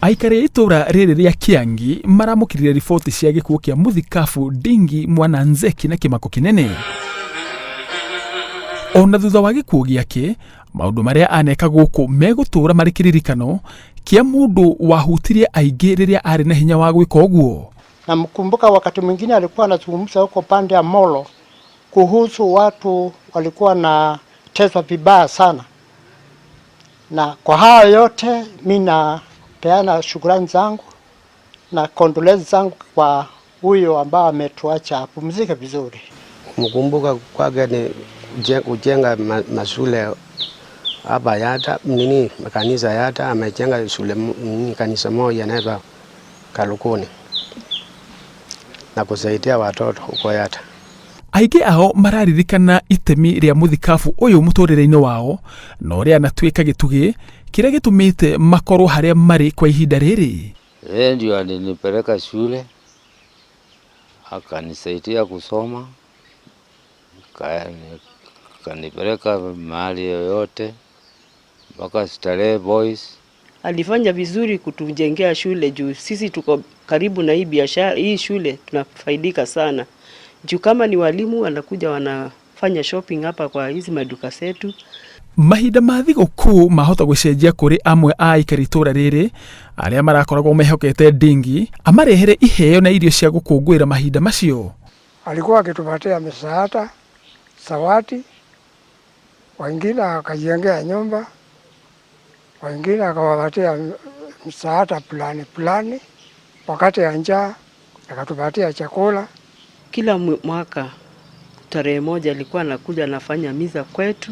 Aikari a itura riri ria Kiangi maramukirire riboti cia gikuo kia Muthikabu Ndingi Mwananzeki na kimako kinene. Ona thutha wa gikuo giake, maundu maria aneka guku megutura mari kiririkano kia mundu wahutirie aingi riria ari na hinya wa gwika uguo. Namkumbuka wakati mwingine alikuwa anazungumza huko pande ya Molo kuhusu watu walikuwa na teswa vibaya sana. Na kwa hayo yote mimi napeana shukrani zangu na condolence zangu kwa huyo ambao ametuacha apumzike vizuri. Mkumbuka kwake ni kujenga mashule hapa Yata, makanisa Yata, amejenga shule kanisa moja inaitwa Kalukuni na kusaidia watoto huko Yata. Aingi ao mararirikana itemi ria Muthikabu uyu muturire-ini wao no ria anatuika gitugi kiria gitumite makorwo haria mari kwa ihinda riri. Ndio alinipeleka shule, akanisaidia kusoma, kanipeleka mahali yoyote mpaka Starehe Boys. Alifanya vizuri kutujengea shule juu sisi tuko karibu na hii biashara, hii shule tunafaidika sana. Juu kama ni walimu wanakuja wanafanya shopping hapa kwa hizi maduka zetu. Mahinda ma thigũkũ mahota gũcenjia kũrĩ amwe a aikari itura riri aria marakoragwo mehokete Ndingi amarehere iheo na irio cia gũkũngũĩra mahinda macio. Alikuwa akitupatia misaada, zawadi, wengine akajengea nyumba, wengine akawapatia msaada fulani wakati ya njaa, akatupatia chakula. Kila mwaka tarehe moja alikuwa anakuja anafanya misa kwetu,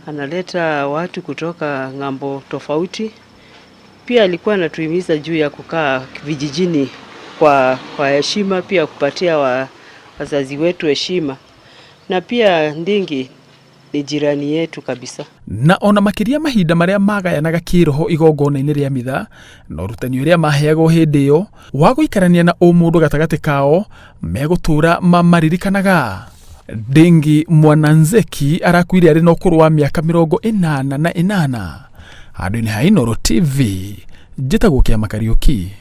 analeta watu kutoka ngambo tofauti. Pia alikuwa anatuhimiza juu ya kukaa vijijini kwa heshima, pia kupatia wazazi wetu heshima. Na pia Ndingi ni jirani yetu kabisa. Na ona makiria mahinda maria magayanaga kiroho igongona-ini ria mitha no rutani uria maheagwo hindi iyo wa guikarania na umundu gatagati kao megutura mamaririkanaga. Ndingi Mwananzeki arakuire ari na ukuru wa miaka 88 handu-ini ha Inooro TV njitagwo Kiama Kariuki.